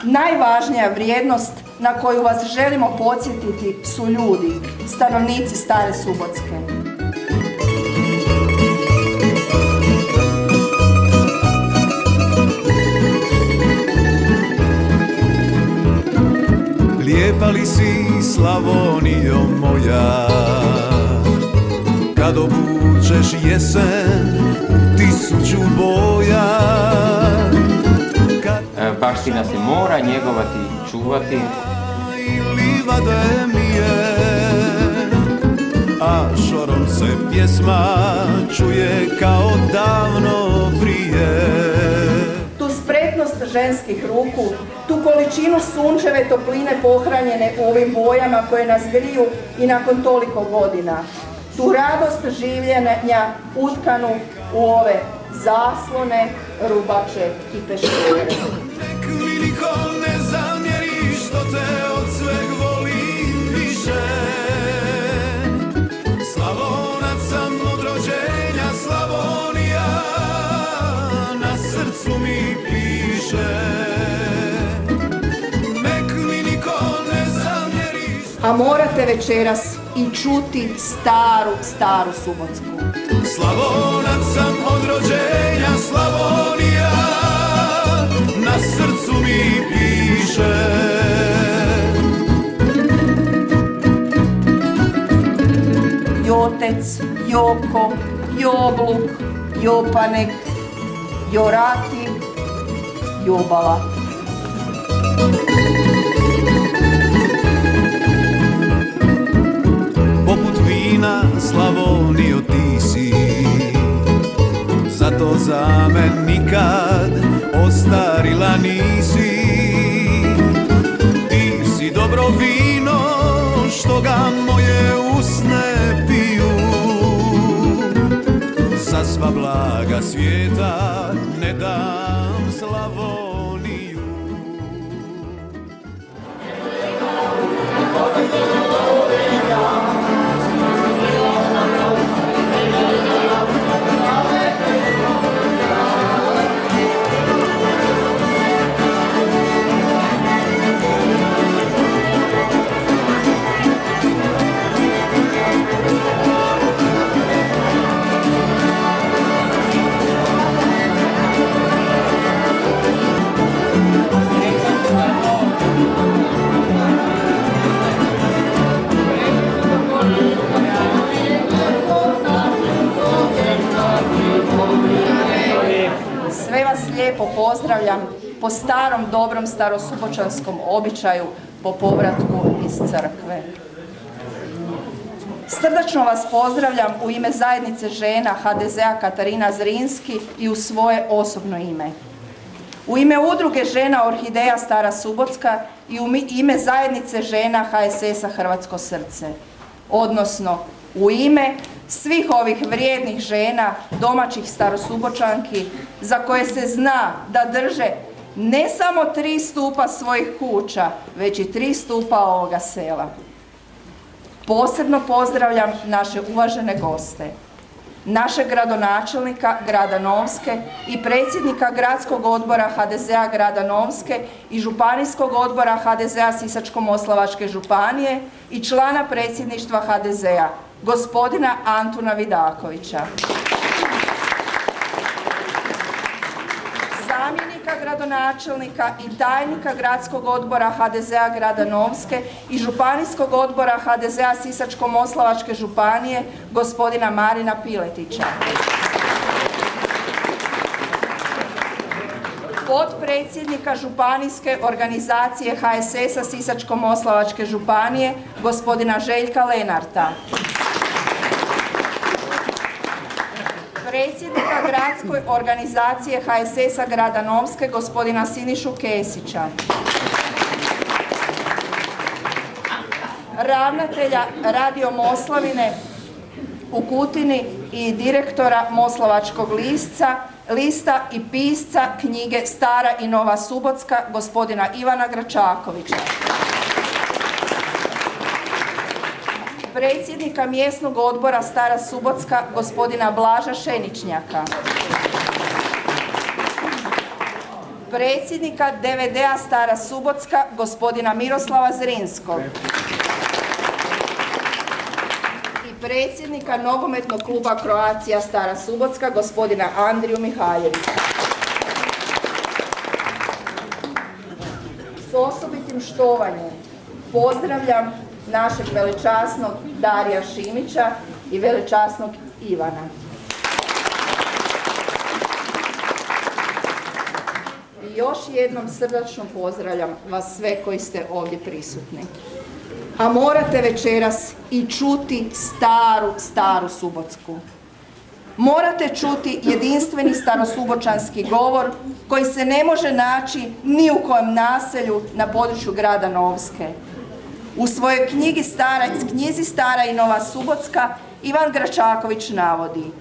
Najvažnija vrijednost na koju vas želimo podsjetiti su ljudi, stanovnici Stare Subotske. Lijepa li si, Slavonijo moja, kad obučeš jesen u 1000 boja. Baština se mora njegovati i čuvati. I livade mi je, a šorom se pjesma čuje kao davno prije. Tu spretnost ženskih ruku, tu količinu sunčeve topline pohranjene u ovim bojama koje nas griju i nakon toliko godina. Tu radost življenja utkanu u ove zaslone, rubače i peškire. Nek mi niko ne zamjeri što te od sveg volim više. Slavonac sam od rođenja, Slavonija na srcu mi piše. Nek mi niko ne zamjeri. A morate večeras i čuti staru Subotsku. Slavonac sam od rođenja, Slavonija na srcu mi piše. Jotec, Joko, Jobluk, Jopanek, Jorati, Jobala. Poput vina, Slavonijo ti si, zato za men nikad ostarila nisi. Ti si dobro vino što ga moje usne piju, za sva blaga svijeta ne dam Slavoniju. Sve vas lijepo pozdravljam po starom dobrom starosubočanskom običaju po povratku iz crkve. Srdačno vas pozdravljam u ime zajednice žena HDZ-a Katarina Zrinski i u svoje osobno ime. U ime udruge žena Orhideja Stara Subotska i u ime zajednice žena HSS-a Hrvatsko srce. Odnosno, u ime svih ovih vrijednih žena, domaćih starosubočanki, za koje se zna da drže ne samo 3 stupa svojih kuća, već i 3 stupa ovoga sela. Posebno pozdravljam naše uvažene goste, našeg gradonačelnika grada Novske i predsjednika gradskog odbora HDZ-a grada Novske i županijskog odbora HDZ-a Sisačko-moslavačke županije i člana predsjedništva HDZ-a, gospodina Antuna Vidakovića. Zamjenika gradonačelnika i tajnika gradskog odbora HDZ-a grada Novske i županijskog odbora HDZ-a Sisačko-moslavačke županije, gospodina Marina Piletića. Potpredsjednika županijske organizacije HSS-a Sisačko-moslavačke županije, gospodina Željka Lenarta. Predsjednika gradske organizacije HSS-a grada Novske, gospodina Sinišu Kesića. Ravnatelja Radio Moslavine u Kutini i direktora Moslavačkog lista i pisca knjige Stara i Nova Subotska, gospodina Ivana Gračakovića. Predsjednika mjesnog odbora Stara Subotska, gospodina Blaža Šeničnjaka. predsjednika DVD-a Stara Subotska, gospodina Miroslava Zrinskog. I predsjednika Nogometnog kluba Croatia Stara Subotska, gospodina Andriju Mihajlovića. S osobitim štovanjem pozdravljam našeg velečasnog Darija Šimića i velečasnog Ivana. I još jednom srdačno pozdravljam vas sve koji ste ovdje prisutni. A morate večeras i čuti staru Subotsku. Morate čuti jedinstveni starosubočanski govor koji se ne može naći ni u kojem naselju na području grada Novske. U svojoj knjizi Stara i Nova Subotska Ivan Gračaković navodi: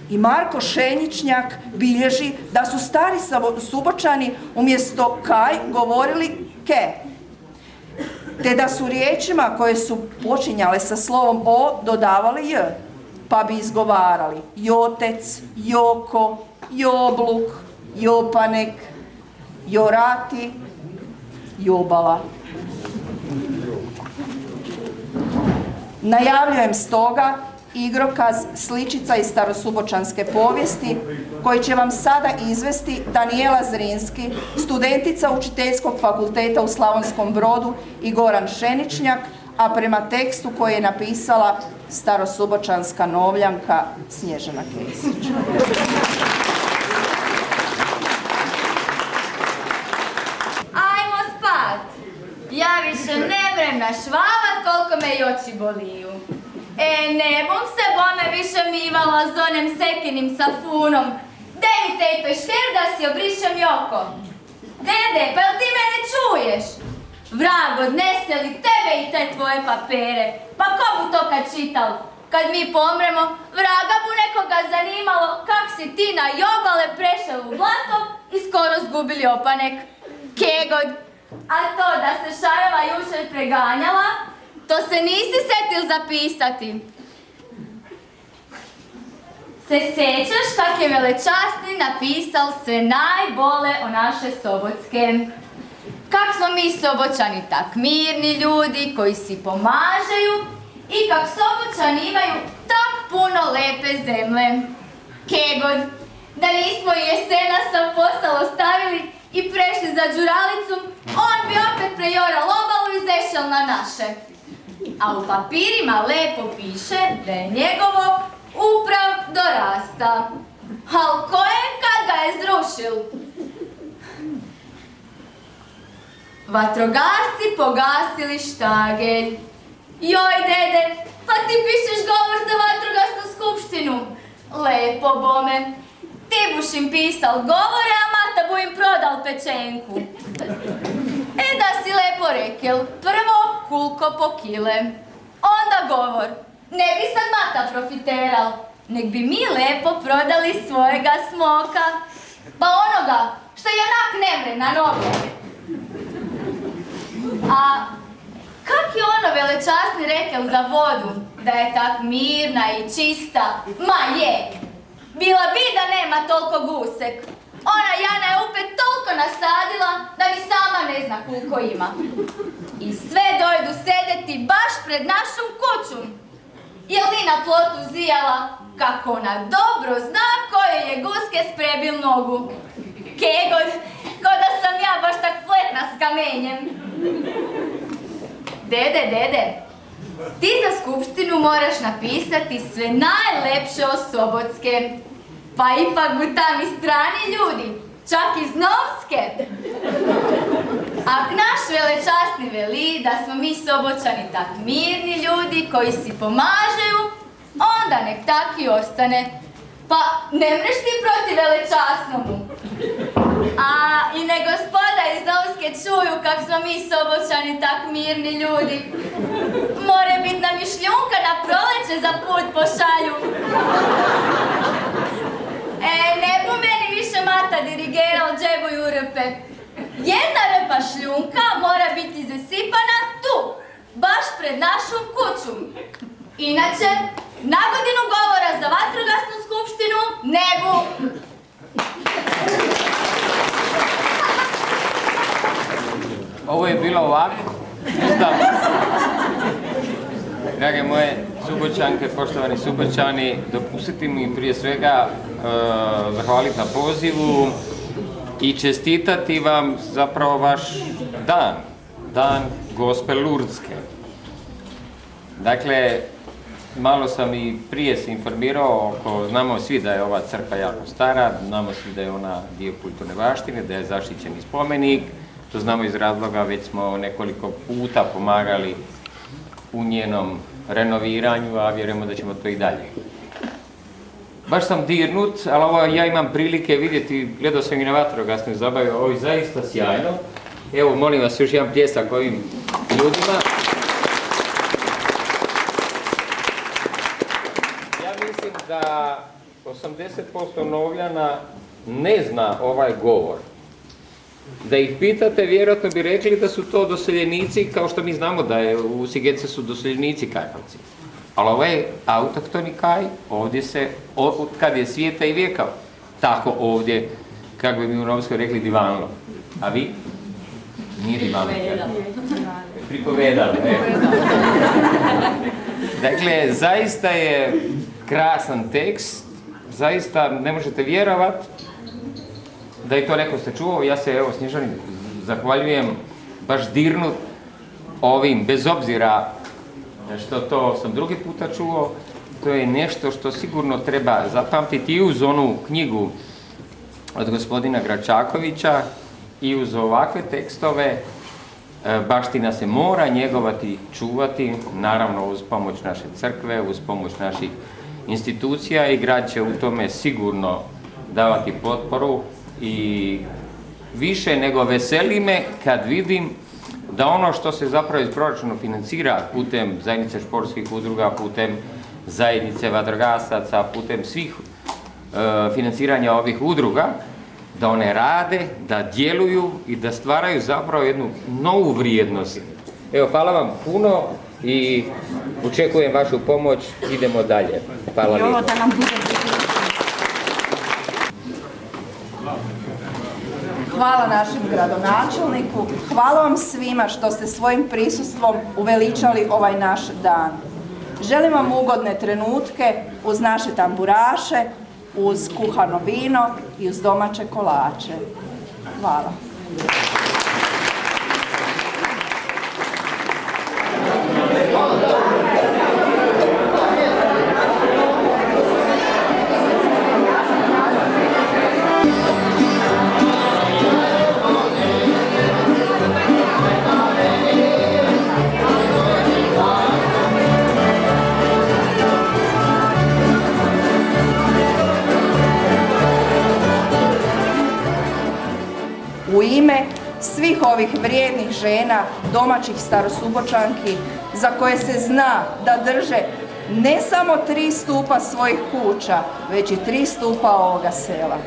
i Marko Šenjičnjak bilježi da su stari Subočani umjesto kaj govorili ke, te da su riječima koje su počinjale sa slovom o dodavali j, pa bi izgovarali jotec, joko, jobluk, jopanek, jorati, jobala. Najavljujem stoga igrokaz sličica iz starosubočanske povijesti koji će vam sada izvesti Danijela Zrinski, studentica Učiteljskog fakulteta u Slavonskom Brodu, i Goran Šeničnjak, a prema tekstu koji je napisala starosubočanska novljanka Snježana Kesić. Ajmo spat! Ja više ne vrem našvavat koliko me i oči boliju. Ne bom se bome više mivala s onim sekinim safunom. Dej mi tej pešter da si obrišem joko. Dede, pa jel ti mene čuješ? Vrag odnese li tebe i te tvoje papere? Pa ko bu to kad čital? Kad mi pomremo, vraga bu nekoga zanimalo kak si ti na jobale prešel u blato i skoro zgubili opanek. Kegod, a to da se Šarova jučer preganjala, to se nisi setil zapisati. Se sećaš kak je velečasni napisal sve najbole o naše Sobotske? Kak smo mi Sobočani tak mirni ljudi koji si pomažeju i kak Sobočani imaju tak puno lepe zemlje. Kegod, da nismo i jesenasa u posao ostavili i prešli za Đuralicom, on bi opet prejoral obalu i zešel na naše. A u papirima lepo piše da je njegovo uprav dorasta. Al ko je kad ga je zrušil? Vatrogasci pogasili štagelj. Joj, dede, pa ti pišeš govor za vatrogasnu skupštinu. Lepo bome. Ti buš im pisal govore, a Mata bu im prodal pečenku. Da si lepo rekel, prvo kulko po kile, onda govor. Ne bi sad Mata profiteral, nek bi mi lepo prodali svojega smoka. Pa onoga što je onak ne mre na noge. A kak je ono velečasni rekel za vodu, da je tak mirna i čista? Ma je! Bila bi da nema toliko gusek. Ona Jana je opet toliko nasadila da ni sama ne zna koliko ima. I sve dojdu sedeti baš pred našom kućom. Jel ti na plotu zijala kako ona dobro zna koje je guske sprebil nogu? Kegod, ko da sam ja baš tak fletna s kamenjem. Dede, ti za skupštinu moraš napisati sve najlepše o Sobotske. Pa ipak bu tam i strani ljudi, čak iz Novske. Ak naš velečasni veli da smo mi Sobočani tak mirni ljudi koji si pomažeju, onda nek tak i ostane. Pa ne mreš ti protiv velečasnomu. A i ne gospoda iz Novske čuju kak smo mi Sobočani tak mirni ljudi. More bit nam i šljunka na proleće za put pošalju. Ne bu meni više Mata dirigeral džebu i urpe. Jedna rpa šljunka mora biti zasipana tu, baš pred našom kućom. Inače, na godinu govora za vatrogasnu skupštinu ne bu. Ovo je bilo ovako. Drage moje Subočanke, poštovani Subočani, dopustite mi prije svega zahvaliti na pozivu i čestitati vam zapravo vaš dan Gospe Lurdske. Dakle, malo sam i prije se informirao, znamo svi da je ova crkva jako stara, znamo svi da je ona dio kulturne baštine, da je zaštićeni spomenik, to znamo iz razloga, već smo nekoliko puta pomagali u njenom renoviranju, a vjerujemo da ćemo to i dalje. Baš sam dirnut, ali ovo ja imam prilike vidjeti, gledao sam i na vatrogasnoj zabavi, ovo je zaista sjajno. Evo, molim vas još jedan pljesak ovim ljudima. Ja mislim da 80% Novljana ne zna ovaj govor. Da ih pitate, vjerojatno bi rekli da su to doseljenici, kao što mi znamo da je u Sigetice su doseljenici Kajkavci. Ali ovaj autohtoni Kaj, ovdje se, kad je svijeta i vijeka, tako ovdje, kako bi mi u Novskoj rekli, divanlo. A vi? Nije divanlo. Pripovedalo. Dakle, zaista je krasan tekst, zaista ne možete vjerovati da je to neko ste čuo. Ja se, evo, Snježani, zahvaljujem, baš dirnut ovim, bez obzira što to sam drugi puta čuo, to je nešto što sigurno treba zapamtiti i uz onu knjigu od gospodina Gračakovića i uz ovakve tekstove. Baština se mora njegovati, čuvati, naravno uz pomoć naše crkve, uz pomoć naših institucija, i grad će u tome sigurno davati potporu. I više nego veseli me kad vidim da ono što se zapravo iz proračuna financira putem zajednice športskih udruga, putem zajednice vatrogasaca, putem svih financiranja ovih udruga, da one rade, da djeluju i da stvaraju zapravo jednu novu vrijednost. Evo, hvala vam puno i očekujem vašu pomoć, idemo dalje. Hvala lijepo. Hvala našem gradonačelniku, hvala vam svima što ste svojim prisustvom uveličali ovaj naš dan. Želim vam ugodne trenutke uz naše tamburaše, uz kuhano vino i uz domaće kolače. Hvala. U ime svih ovih vrijednih žena, domaćih starosubočanki, za koje se zna da drže ne samo 3 stupa svojih kuća, već i 3 stupa ovoga sela.